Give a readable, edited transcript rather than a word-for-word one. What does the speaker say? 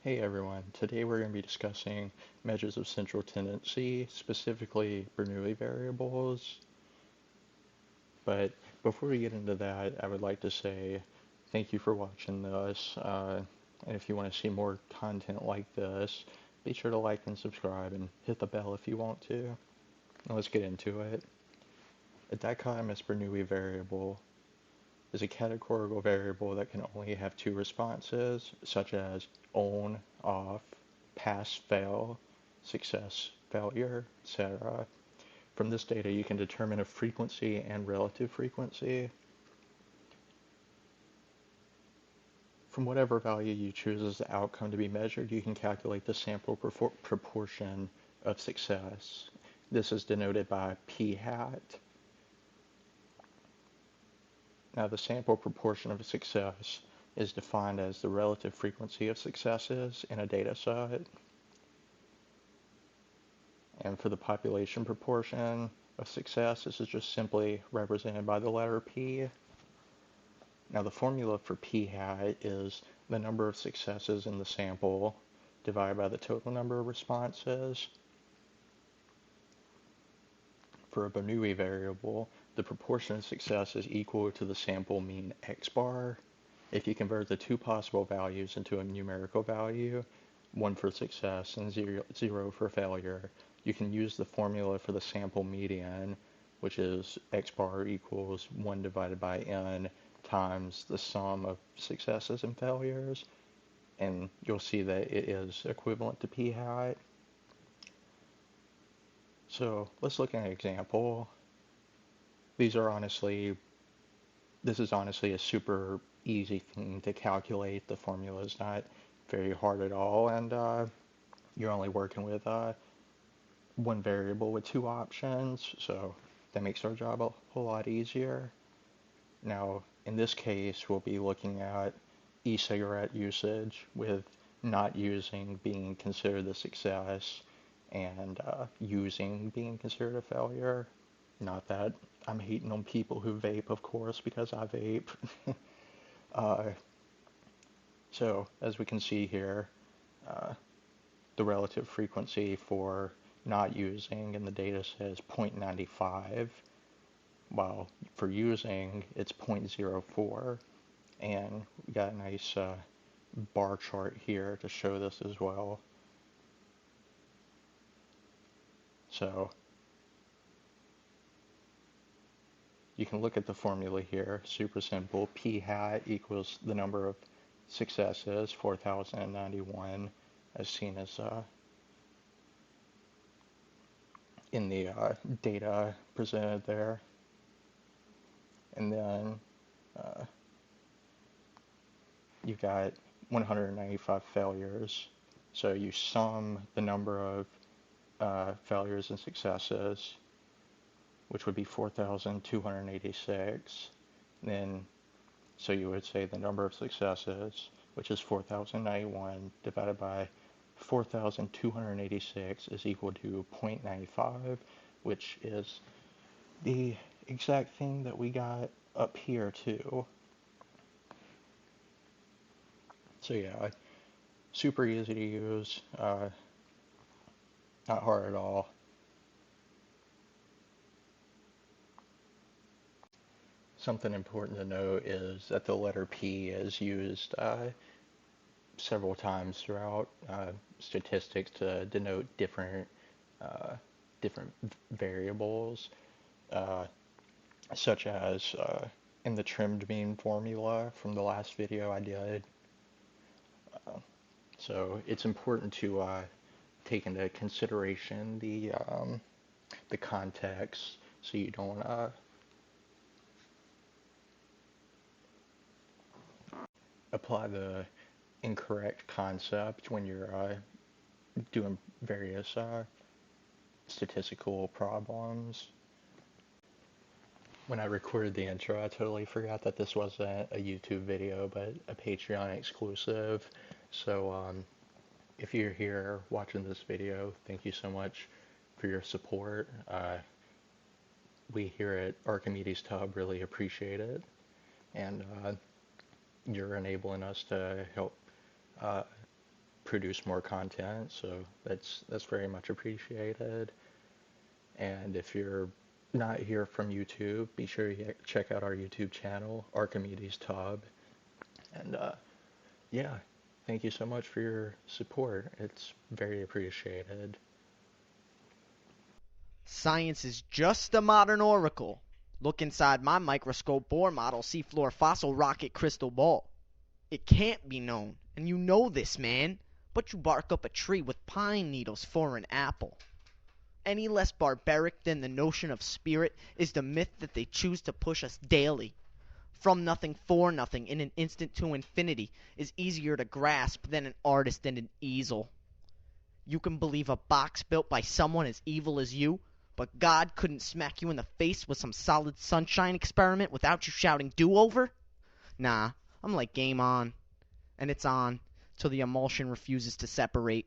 Hey everyone, today we're going to be discussing measures of central tendency, specifically Bernoulli variables. But before we get into that, I would like to say thank you for watching this. And if you want to see more content like this, be sure to like and subscribe and hit the bell if you want to. Now let's get into it. A dichotomous Bernoulli variable is a categorical variable that can only have two responses, such as on, off, pass, fail, success, failure, etc. From this data, you can determine a frequency and relative frequency. From whatever value you choose as the outcome to be measured, you can calculate the sample proportion of success. This is denoted by p hat. Now, the sample proportion of success is defined as the relative frequency of successes in a data set. And for the population proportion of success, this is just simply represented by the letter P. Now, the formula for P hat is the number of successes in the sample divided by the total number of responses. For a Bernoulli variable, the proportion of success is equal to the sample mean x bar. If you convert the two possible values into a numerical value, 1 for success and 0 for failure, you can use the formula for the sample median, which is x bar equals 1 divided by n times the sum of successes and failures, and you'll see that it is equivalent to p hat. So let's look at an example. This is honestly a super easy thing to calculate. The formula is not very hard at all, and you're only working with one variable with two options, so that makes our job a whole lot easier. Now, in this case, we'll be looking at e-cigarette usage, with not using being considered a success and using being considered a failure. Not that I'm hating on people who vape, of course, because I vape. uh, so, as we can see here, uh, the relative frequency for not using in the data set is 0.95, while for using it's 0.04. And we got a nice bar chart here to show this as well. So you can look at the formula here, super simple. P hat equals the number of successes, 4,091, as seen as in the data presented there. And then you've got 195 failures. So you sum the number of failures and successes, which would be 4,286. Then, so you would say the number of successes, which is 4,091, divided by 4,286 is equal to 0.95, which is the exact thing that we got up here too. So yeah, super easy to use, not hard at all. Something important to note is that the letter P is used several times throughout statistics to denote uh, different variables, uh, such as in the trimmed mean formula from the last video I did. So it's important to take into consideration the context, so you don't apply the incorrect concept when you're doing various statistical problems. When I recorded the intro, I totally forgot that this wasn't a YouTube video, but a Patreon exclusive. So if you're here watching this video, thank you so much for your support. We here at Archimedes Tub really appreciate it, and you're enabling us to help produce more content, so that's very much appreciated. And if you're not here from YouTube, be sure you check out our YouTube channel, Archimedes Tub. And yeah, thank you so much for your support. It's very appreciated. Science is just a modern oracle. Look inside my microscope Bohr model seafloor fossil rocket crystal ball. It can't be known, and you know this, man. But you bark up a tree with pine needles for an apple. Any less barbaric than the notion of spirit is the myth that they choose to push us daily. From nothing for nothing in an instant to infinity is easier to grasp than an artist and an easel. You can believe a box built by someone as evil as you, but God couldn't smack you in the face with some solid sunshine experiment without you shouting do-over? Nah, I'm like game on. And it's on till the emulsion refuses to separate.